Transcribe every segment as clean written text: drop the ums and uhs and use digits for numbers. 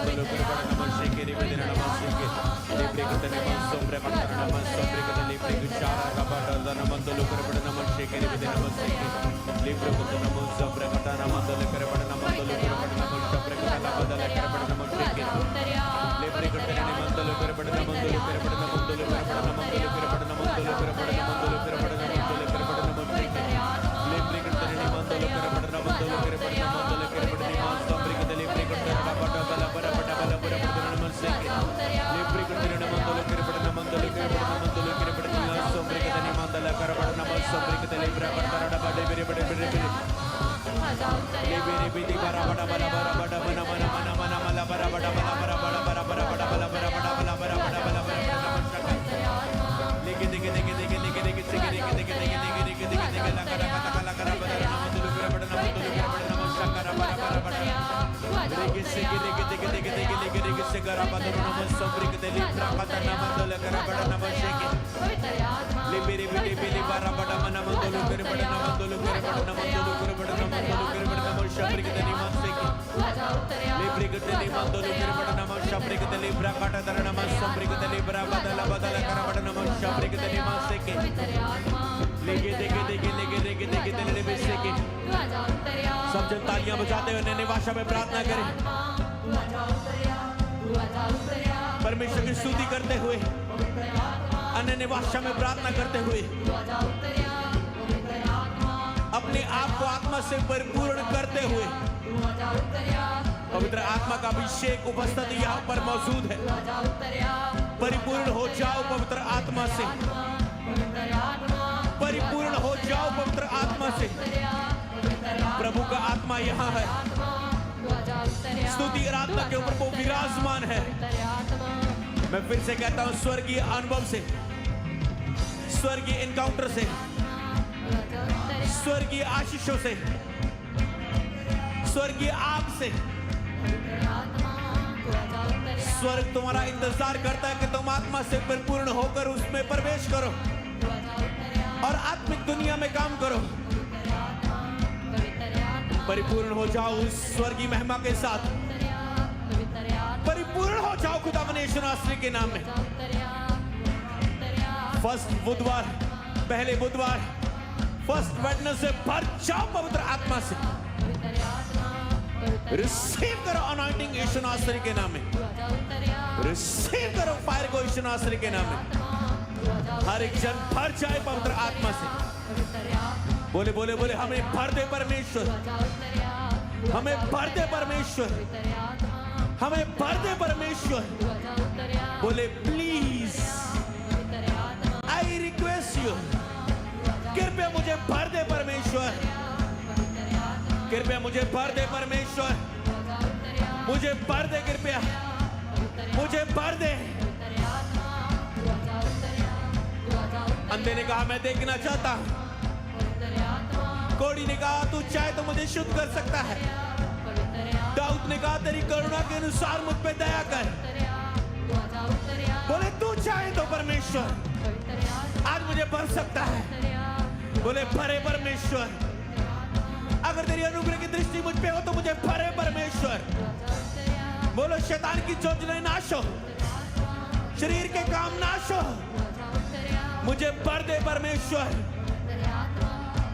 मंदलो करबड़ नमस्ते के रिबे नमस्ते के लिब्रे कतने मंसोम्रे कतने नमस्ते के लिब्रे गुचारा कबड़ मंदलो करबड़ नमस्ते के रिबे नमस्ते के लिब्रे कतने मंसोम्रे कतने मंदलो करबड़ नमस्ते के बदल करबड़ नमस्ते के लिब्रे कतने मंदलो करबड़ नमस्ते करबड़ नमस्ते करबड़ नमस्ते करबड़ नमस्ते करबड़ नमस्ते करबड़ नमस्ते करबड़ नमस्ते के लिब्रे कतने मंदलो करबड़ नमस्ते करबड़ नमस्ते करबड़ नमस्ते के लिब्रे कतने बड़ा बड़ा बड़ा बड़ा बड़ा बड़ा नमस्ते के लिब्रे कतने मंदलो करबड़ नमस्ते करबड़ नमस्ते करबड़ नमस्ते के मंदला करबड़ नमस्ते के लिब्रे कतने बड़े बड़े बड़े बड़े लिब्रे बिदी बड़ा बड़ा बड़ा बड़ा बड़ा मना मना मना मना मना बड़ा बड़ा बड़ा बड़ा बड़ा बड़ा बड़ा बड़ा बड़ा बड़ा बड़ा बड़ा बड़ा बड़ा बड़ा बड़ा लेके देखे देखे देखे देखे देखे देखे देखे देखे देखे देखे देखे देखे लगा लगा लगा लगा बड़ा नाम तो लुकरे बड़ा नाम तो लुकरे बड़ा नाम शंकर बड़ा बड़ा बड़ा लेके से देखे देखे देखे देखे देखे देखे से करा बड़ा नाम सोमरी के दिल प्राकता नाम तो लगा बड़ा नाम शेके लिबेरे बिटे बिली बड़ा बड़ा मना तो लुकरे बड़ा नाम तो लुकरे बड़ा नाम तो लुकरे बड़ा नाम तो लुकरे बड़ा नाम शंकर के दिल नाम शेके लिबरे के दिल नाम तो लुकरे बड़ा नाम शंकर के दिल प्राकता दर नाम सोमरी के दिल बड़ा बदला बदला करा बड़ा नाम शंकर के दिल नाम शेके लेके देखे देखे लेके देखे देखे दिल ने बेचे के सब जन तालियां बजाते हुए नई भाषा में प्रार्थना करें परमेश्वर की स्तुति करते हुए अन्य भाषा में प्रार्थना करते हुए अपने आप को आत्मा से परिपूर्ण करते हुए पवित्र आत्मा का अभिषेक उपस्थिति यहाँ पर मौजूद है। परिपूर्ण हो जाओ पवित्र आत्मा से, परिपूर्ण हो जाओ पवित्र आत्मा से। प्रभु का आत्मा यहाँ है, स्तुति आराधना के ऊपर वो विराजमान है। मैं फिर से कहता हूँ, स्वर्गीय अनुभव से, स्वर्गीय इनकाउंटर से, स्वर्गीय आशीषों से, स्वर्गीय आग से स्वर्ग तुम्हारा इंतजार करता है कि तुम आत्मा से परिपूर्ण होकर उसमें प्रवेश करो और आत्मिक दुनिया में काम करो। परिपूर्ण हो जाओ उस स्वर्गीय महिमा के साथ, परिपूर्ण हो जाओ खुदा यीशु नासरी के नाम में। फर्स्ट बुधवार, पहले बुधवार, फर्स्ट वेडनेसडे भर जाओ पवित्र आत्मा से। रिसीव करो अनॉइंटिंग यीशु नासरी के नाम में, रिसीव करो फायर को यीशु नासरी के नाम में। हर एक जन भर जाए पवित्र आत्मा से। बोले बोले बोले, हमें भर दे परमेश्वर, हमें भर दे परमेश्वर, हमें भर दे परमेश्वर। बोले प्लीज आई रिक्वेस्ट यू, कृपया मुझे भर दे परमेश्वर, कृपया मुझे भर दे परमेश्वर, मुझे भर दे, कृपया मुझे भर दे। अंधे ने कहा मैं देखना चाहता हूं, कोड़ी ने कहा तू चाहे तो मुझे शुद्ध कर सकता है। दाऊद ने कहा तेरी करुणा के अनुसार मुझ पे दया कर। बोले तू चाहे तो परमेश्वर आज मुझे भर सकता है। बोले भरे परमेश्वर, अगर तेरी अनुग्रह की दृष्टि मुझ पे हो तो मुझे भरे परमेश्वर। बोलो शैतान की योजनाएं नाश हो, शरीर के काम नाश हो, मुझे भर दे परमेश्वर।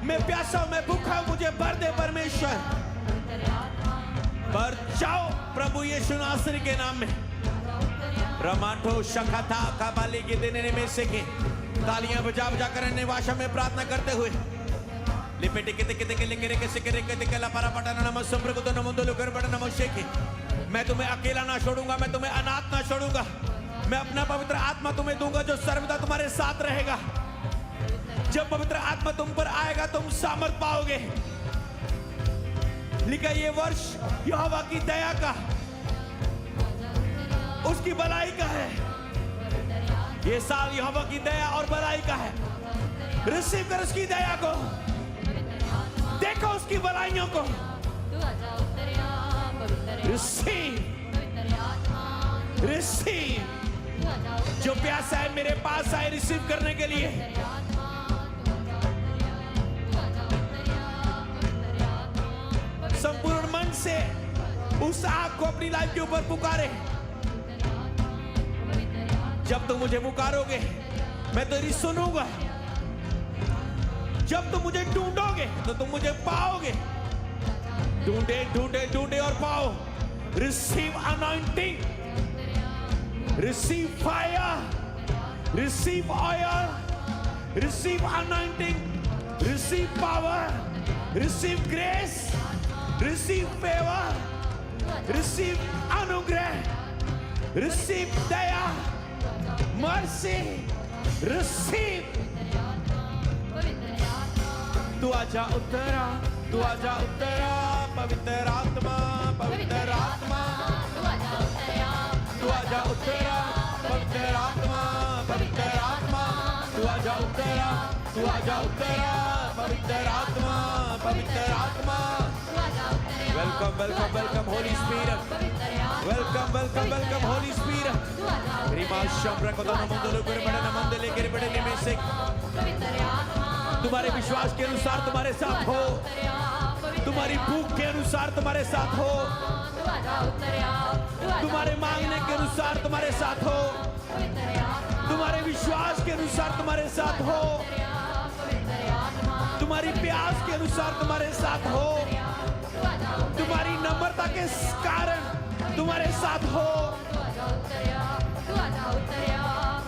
मैं प्यासा हूं, मैं भूखा हूं, मुझे भर दे परमेश्वर। भर जाओ प्रभु यीशु नासरी के नाम में। रमाठो शखाता काबाली के देने में से के तालियां बजा बजा कर अन्य भाषा में प्रार्थना करते हुए लिपेटे के के के लेके रे के से के के के ला पारा पटाना नमः संप्रगो तो नमो दोलो कर बड़ा नमः शेके। मैं तुम्हें अकेला ना छोड़ूंगा, मैं तुम्हें अनाथ ना छोड़ूंगा। मैं अपना पवित्र आत्मा तुम्हें दूंगा जो सर्वदा तुम्हारे साथ रहेगा। जब पवित्र आत्मा तुम पर आएगा तुम सामर्थ पाओगे। लिखा ये वर्ष यहोवा की दया का, उसकी भलाई का है। ये साल यहोवा की दया और भलाई का है। रिसीव कर उसकी दया को, देखो उसकी भलाइयों को। Receive, receive. जो प्यासा है मेरे पास आए रिसीव करने के लिए। संपूर्ण मन से उस आग को अपनी लाइफ के ऊपर पुकारे। जब तुम मुझे पुकारोगे मैं तेरी सुनूंगा। जब तुम मुझे ढूंढोगे तो तुम मुझे पाओगे। ढूंढे ढूंढे ढूंढे और पाओ। Receive anointing, receive fire, receive oil, receive anointing, receive power, receive grace, receive favour, receive अनुग्रह, रिसीव दया, मर्सी, रिसीव। तू आजा उत्तरा, तू आजा उत्तरा, पवित्र आत्मा, पवित्र आत्मा। तू आजा उत्तरा, पवित्र आत्मा, पवित्र आत्मा। तू आजा उत्तरा, तू आजा उत्तरा, पवित्र आत्मा, पवित्र आत्मा। Welcome welcome welcome holy spirit, welcome welcome welcome holy spirit. रिमा शब्र को दोनों मंदिरों पर बड़े न मंदिर के बड़े में से तुम्हारे विश्वास के अनुसार तुम्हारे साथ हो, तुम्हारी भूख के अनुसार तुम्हारे साथ हो, तुम्हारे मांगने के अनुसार तुम्हारे साथ हो, तुम्हारे विश्वास के अनुसार तुम्हारे साथ हो, तुम्हारी प्यास के अनुसार तुम्हारे साथ हो, तुम्हारी नम्रता के कारण तुम्हारे साथ हो,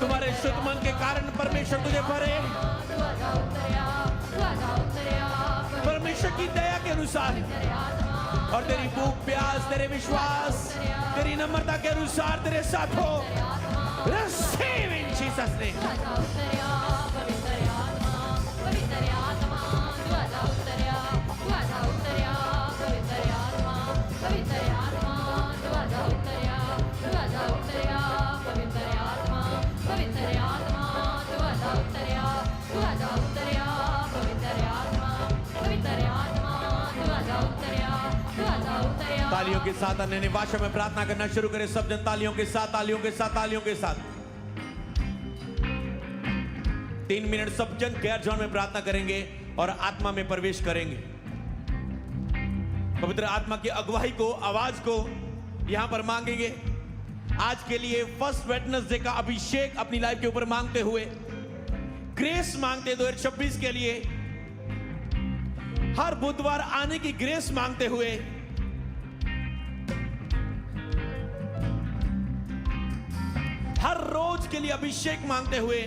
तुम्हारे शुद्ध मन के कारण परमेश्वर तुझे भरे, परमेश्वर की दया के अनुसार और तेरी भूख प्यास, तेरे विश्वास, तेरी नम्रता के अनुसार तेरे साथ हो। Receive in Jesus name. तालियों के साथ अन्य भाषा में प्रार्थना करना शुरू करें। सब जन तालियों के साथ, तालियों के साथ, तालियों के साथ 3 मिनट सब जन गैर जॉन में प्रार्थना करेंगे और आत्मा में प्रवेश करेंगे। पवित्र आत्मा की अगुवाई को, आवाज को यहां पर मांगेंगे। आज के लिए फर्स्ट वेडनेसडे का अभिषेक अपनी लाइफ के ऊपर मांगते हुए, ग्रेस मांगते 2026 के लिए, हर बुधवार आने की ग्रेस मांगते हुए, हर रोज के लिए अभिषेक मांगते हुए,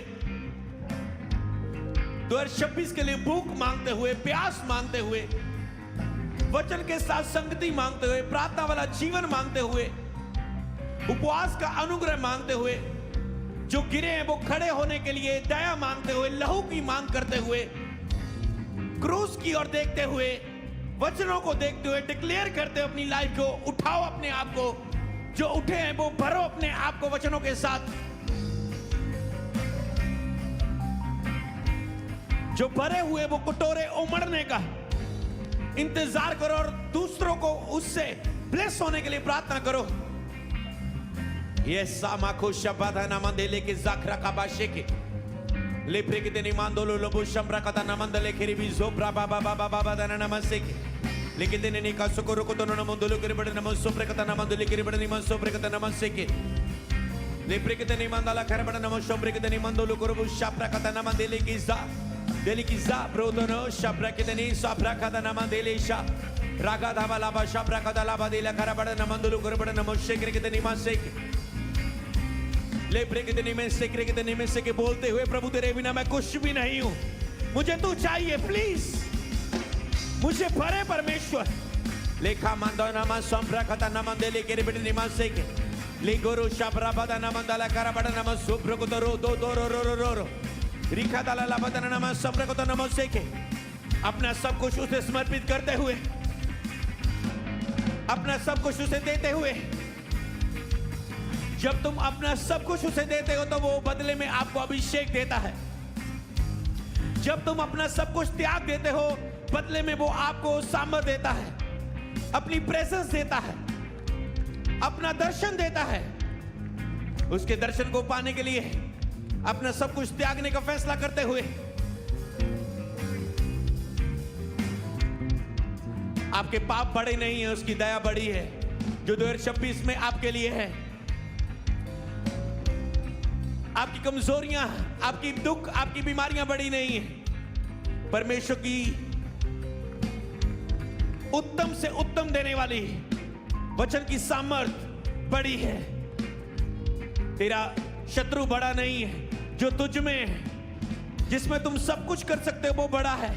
2026 के लिए भूख मांगते हुए, प्यास मांगते हुए, वचन के साथ संगति मांगते हुए, प्रार्थना वाला जीवन मांगते हुए, उपवास का अनुग्रह मांगते हुए, जो गिरे हैं वो खड़े होने के लिए दया मांगते हुए, लहू की मांग करते हुए, क्रूस की ओर देखते हुए, वचनों को देखते हुए डिक्लेयर करते हुए अपनी लाइफ को उठाओ। अपने आप को, जो उठे हैं वो भरो अपने आप को वचनों के साथ। जो भरे हुए वो कटोरे उमड़ने का इंतजार करो और दूसरों को उससे ब्लेस होने के लिए प्रार्थना करो। ये सामाखो शब्दा नामंदेले के जाखरा का बाशे के लेप्रे के तेनी मांदोलो लोबो शंब्रा का नामंदले खरीबी जोब्रा बाबा बाबा बाबा दाना नमस्ते के लेकिन तेने निका सुकोरो को तो नमंदोलो के बड़े नमस्ते सोप्रे का नामंदले के बड़े निमन सोप्रे का नमस्ते के लेप्रे के तेनी मांदला खरे बड़े नमस्ते सोप्रे के तेनी मांदोलो करो शाप्रा का नामंदेले की जा देली की जा ब्रोदनो शाप्रा के तेनी शाप्रा का नामंदेले शा रागा धावा लाभा शाप्रा का लाभा देला खरे बड़े नमंदोलो करो बड़े नमस्ते के तेनी मांसे लेप्रे के तेनी में सेक्रे के तेनी में से के बोलते हुए प्रभु तेरे बिना मैं कुछ भी नहीं हूं, मुझे तू चाहिए प्लीज, मुझे भरे परमेश्वर। लेखा मंदो नामा संप्रा कथा नमंदेले के बेटे निमा से के ले गोरो शाप्रा बदा नमंदला करा बड़ा नम सुप्र को तो रो दो दो रो रो रो रो रो रिखा दला लबदा नामा संप्रा को तो नम से के अपना सब कुछ उसे समर्पित करते हुए, अपना सब कुछ उसे देते हुए, जब तुम अपना सब कुछ उसे देते हो तो वो बदले में आपको अभिषेक देता है। जब तुम अपना सब कुछ त्याग देते हो बदले में वो आपको सामर्थ देता है, अपनी प्रेजेंस देता है, अपना दर्शन देता है। उसके दर्शन को पाने के लिए अपना सब कुछ त्यागने का फैसला करते हुए आपके पाप बड़े नहीं है, उसकी दया बड़ी है। जो 2026 में आपके लिए है। आपकी कमजोरियां, आपकी दुख, आपकी बीमारियां बड़ी नहीं है। परमेश्वर की उत्तम से उत्तम देने वाली वचन की सामर्थ बड़ी है। तेरा शत्रु बड़ा नहीं है, जो तुझ में है, जिसमें तुम सब कुछ कर सकते हो, वो बड़ा है।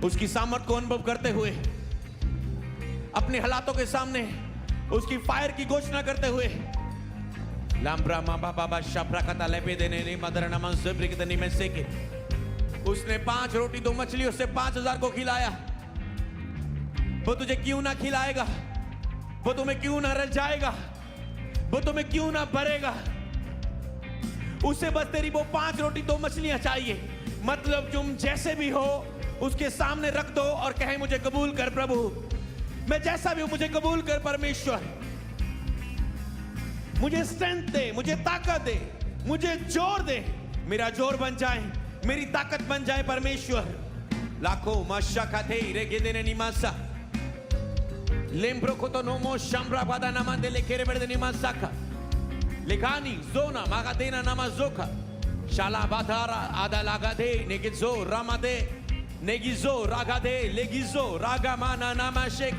उसकी सामर्थ को अनुभव करते हुए, अपने हालातों के सामने उसकी फायर की घोषणा करते हुए, लाम्ब्रा माबा बाबा शाब्रा कता लेपे देने ने मदर नमन ज़ब्रिक दनी में से के उसने 5 रोटी 2 मछलियों से 5000 को खिलाया। वो तुझे क्यों ना खिलाएगा? वो तुम्हें क्यों ना रजाएगा? वो तुम्हें क्यों ना भरेगा? उसे बस तेरी वो 5 रोटी 2 मछलियां चाहिए। मतलब तुम जैसे भी हो उसके सामने रख दो और कहे मुझे कबूल कर प्रभु, मैं जैसा भी हूं मुझे कबूल कर परमेश्वर। मुझे स्ट्रेंथ दे, मुझे ताकत दे, मुझे जोर दे, मेरा जोर बन जाए, मेरी ताकत बन जाए परमेश्वर। लाखों माशा खाते रेगे देने निमासा लेम्ब्रो को तो नोमो शम्ब्रा बादा नामांदे लेकेरे बड़े निमासा का लिखानी जोना मागा देना नामाजोका शाला बाधारा आदा लागा दे नेगिजो रामा दे नेगिजो रागा दे लेगिजो रागा माना नामाशेक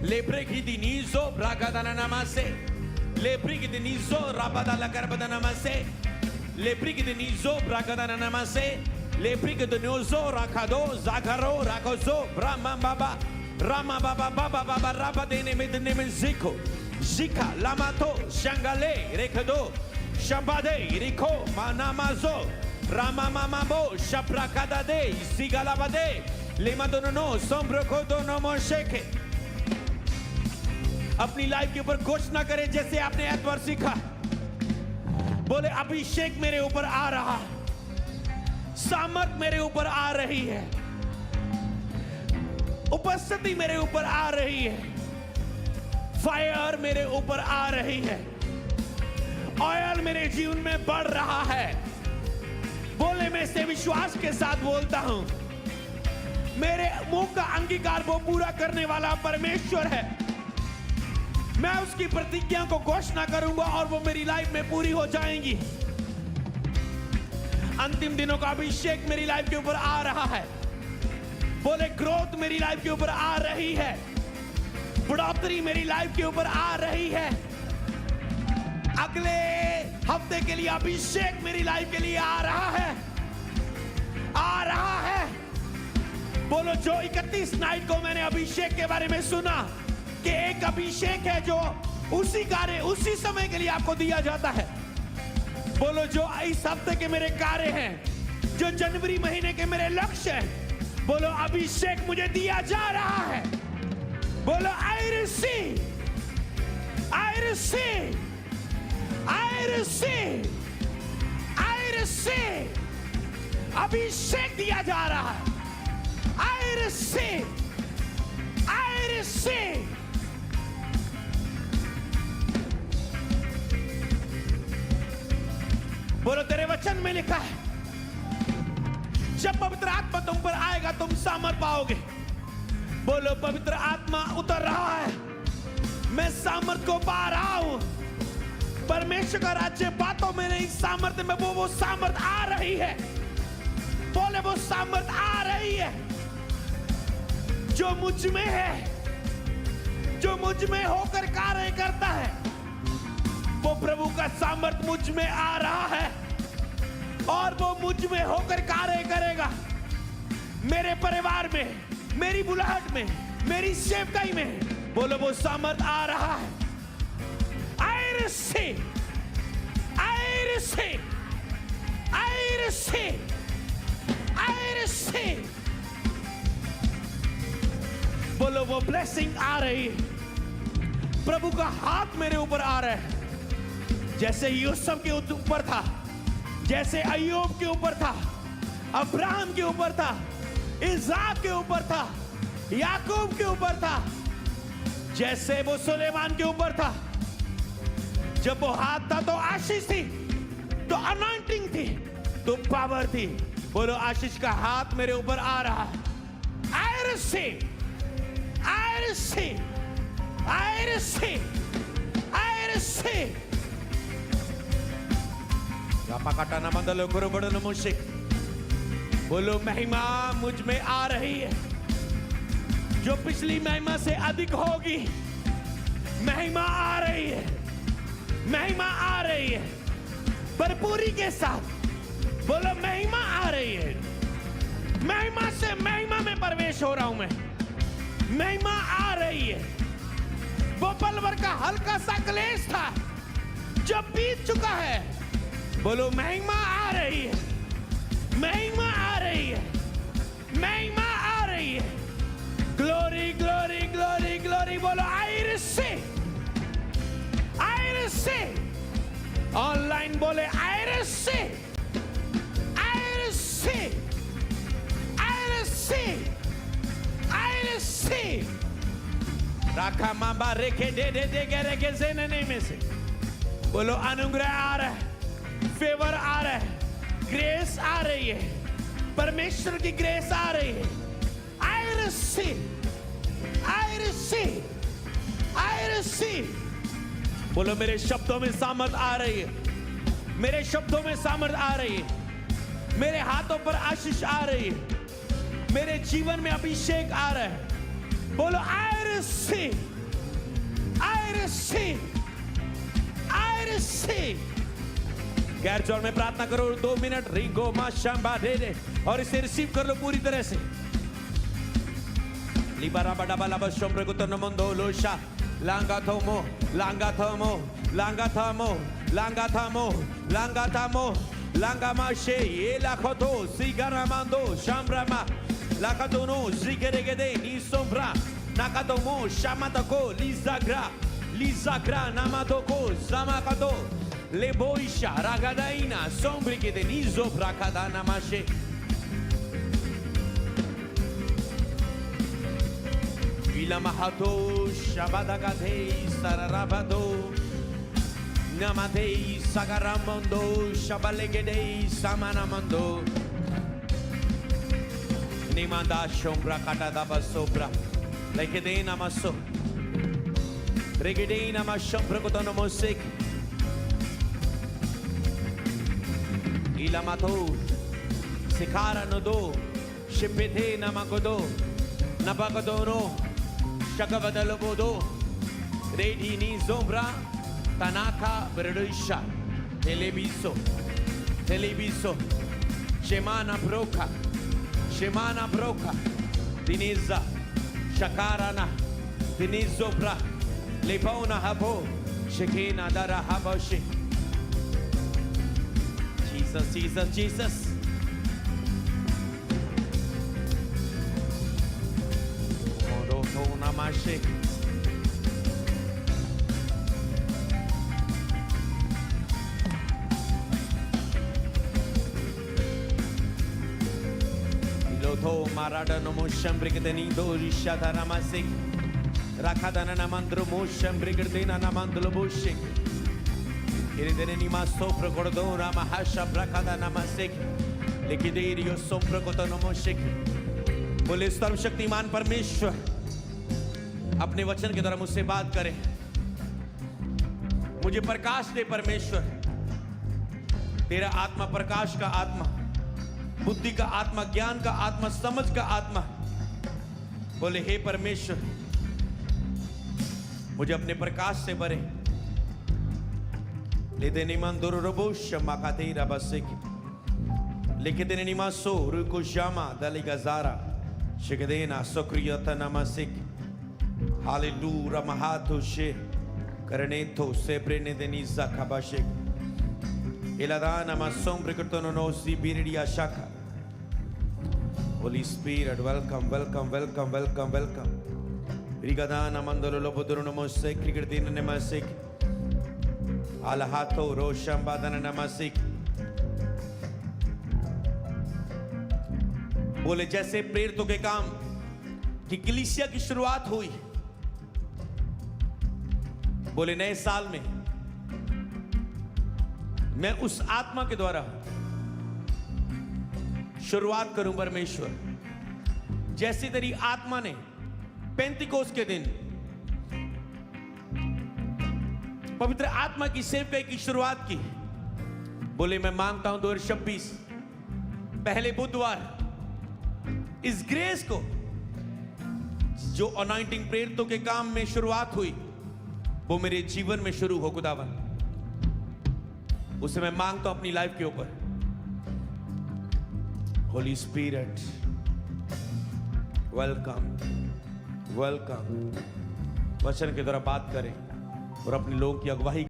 लेब्रे की दिनीजो रागा दाना नामासे लेब्री की दिनीजो राबादा लकर बदा नामासे लेब्री की दिनीजो रागा दाना नामासे लेब्री की दिनीजो राखादो जागरो राकोजो ब्राह्मा बाबा रामा बाबा बाबा बाबा राबा देने में देने में जिको जिका लामातो शंगाले रेखदो शंबादे रिको मानामाजो रामा मामा बो शप्राकादा दे सिगालाबादे लेमादोनो सोम्ब्रको दोनो मोशेके। अपनी लाइफ के ऊपर घोषणा करें जैसे आपने एतवार सीखा। बोले अभिषेक मेरे ऊपर आ रहा, सामर्थ मेरे ऊपर आ रही है, उपस्थिति मेरे ऊपर आ रही है, फायर मेरे ऊपर आ रही है, ऑयल मेरे जीवन में बढ़ रहा है। बोले मैं इसे विश्वास के साथ बोलता हूं, मेरे मुंह का अंगीकार वो पूरा करने वाला परमेश्वर है। मैं उसकी प्रतिज्ञा को घोषणा करूंगा और वो मेरी लाइफ में पूरी हो जाएंगी। अंतिम दिनों का अभिषेक मेरी लाइफ के ऊपर आ रहा है। बोले ग्रोथ मेरी लाइफ के ऊपर आ रही है, बढ़ोतरी मेरी लाइफ के ऊपर आ रही है। अगले हफ्ते के लिए अभिषेक मेरी लाइफ के लिए आ रहा है, आ रहा है। बोलो जो 31 नाइट को मैंने अभिषेक के बारे में सुना कि एक अभिषेक है जो उसी कार्य उसी समय के लिए आपको दिया जाता है। बोलो जो इस हफ्ते के मेरे कार्य हैं, जो जनवरी महीने के मेरे लक्ष्य हैं, बोलो अभिषेक मुझे दिया जा रहा है। बोलो I receive, I receive, I receive, I receive. अभिषेक दिया जा रहा है। I receive, I receive. बोलो तेरे वचन में लिखा है जब पवित्र आत्मा तुम पर आएगा तुम सामर्थ पाओगे। बोलो पवित्र आत्मा उतर रहा है, मैं सामर्थ को पा रहा हूं। परमेश्वर का राज्य बातों में नहीं, सामर्थ में वो सामर्थ आ रही है। बोले वो सामर्थ आ रही है जो मुझ में है, जो मुझ में होकर कार्य करता है। वो प्रभु का सामर्थ मुझ में आ रहा है और वो मुझ में होकर कार्य करेगा। मेरे परिवार में, मेरी बुलाहट में, मेरी सेवकाई में, बोलो वो सामर्थ आ रहा है। I receive, I receive, I receive, I receive। बोलो वो ब्लेसिंग आ रही है, प्रभु का हाथ मेरे ऊपर आ रहा है। जैसे यूसुफ के ऊपर था, जैसे अय्यूब के ऊपर था, अब्राहम के ऊपर था, इसाक के ऊपर था, याकूब के ऊपर था, जैसे वो सुलेमान के ऊपर था। जब वो हाथ था तो आशीष थी, तो अनॉइंटिंग थी, तो पावर थी। बोलो आशीष का हाथ मेरे ऊपर आ रहा है। I receive, I I receive. I receive. I receive. रापाकाटा नमंदलो गुरुबड़ नमोशे. बोलो महिमा मुझ में आ रही है, जो पिछली महिमा से अधिक होगी. महिमा आ रही है, महिमा आ रही है, भरपूरी के साथ. बोलो महिमा आ रही है. महिमा से महिमा में प्रवेश हो रहा हूं मैं. महिमा आ रही है. वो पल भर का हल्का सा क्लेश था जो बीत चुका है. बोलो महिमा आ रही है, महिमा आ रही है, महिमा आ रही है. Glory glory glory glory. बोलो I receive, I receive. Online बोले I receive, I receive, I receive, I receive. राखा मांबा रेखे दे दे दे के रेखे से नहीं में से. बोलो अनुग्रह आ रहा है, फेवर आ रहा है, ग्रेस आ रही है, परमेश्वर की ग्रेस आ रही है. I receive, I receive, I receive. बोलो मेरे शब्दों में सामर्थ आ रही है, मेरे शब्दों में सामर्थ आ रही है, मेरे हाथों पर आशीष आ रही है, मेरे जीवन में अभिषेक आ रहा है. बोलो I receive, I receive, I receive. गैर जोर में प्रार्थना करो 2 मिनट. रिंगो मा शंबा दे दे और इसे रिसीव कर लो पूरी तरह से. लिबारा बड़ा बला बशोम्रे को तो नमंदो लोशा. लांगा थोमो, लांगा थोमो, लांगा थोमो, लांगा थोमो, लांगा थोमो, लांगा माशे ये लाखोतो सिगारा मांदो शाम्ब्रामा लाखोतोनो सिगरेगेदे नी सोम्ब्रा नाकातोमो शामातको लिजाग्रा लिजाग्रा नामातoko zamakato leboisha ragadaina sombrikede nizo brakadana mashe. Ilamahato shabadagate sararabado namatei sagaramando shabalegede samanamando nimanda shombra katadaba sobra legede namaso regede namashombra kotonomosek ilamato sikara nodo shipete namagodo nabagodono shakavadalobodo redini zombra tanaka berdisha televiso televiso shemana broka diniza shakarana dinizobra lepona habo shekina dara haboshi. Jesus, Jesus, Jesus. Moroto namashe. Iloto marada no mosham brigadeni do rishada namasik. Rakadana namandro mosham brigadena namandlo boshik. Iridenima sopra cordona mahasha brakada namasik liquiderio sopra kotonomoshik. बोले सर्वशक्तिमान परमेश्वर अपने वचन के द्वारा मुझसे बात करे. मुझे प्रकाश दे परमेश्वर. तेरा आत्मा प्रकाश का आत्मा, बुद्धि का आत्मा, ज्ञान का आत्मा, समझ का आत्मा. बोले हे परमेश्वर मुझे अपने प्रकाश से भरे. लेदेनी मंदुर रोबोश माकातेरा बसिक लेकिन निमासो रुको जामा दलिगजारा शिकदेना सक्रियता नमसिक हालेलुया महातो शे करने तो से प्रेने देनी ज़ाकाबाशिक इलादाना मासों प्रकटनो नोसी बीरिया शाखा. Holy Spirit, welcome, welcome, welcome, welcome, welcome. Rigadana mandolo lobodoro nomosek krikirtina nemasik. Alahato rosham badana namasik. बोले जैसे प्रेरितों के काम की कलीसिया की शुरुआत हुई. बोले नए साल में मैं उस आत्मा के द्वारा शुरुआत करूं परमेश्वर. जैसी तेरी आत्मा ने पेंतिकोस के दिन पवित्र आत्मा की सेवकाई की शुरुआत की। बोले मैं मांगता हूं 2026 पहले बुधवार इस ग्रेस को जो अनॉइंटिंग प्रेरितों के काम में शुरुआत हुई वो मेरे जीवन में शुरू हो खुदावन। उसे मैं मांगता हूं अपनी लाइफ के ऊपर। Holi spirit welcome welcome. वचन के द्वारा बात करें और अपने लोगों की अगुवाई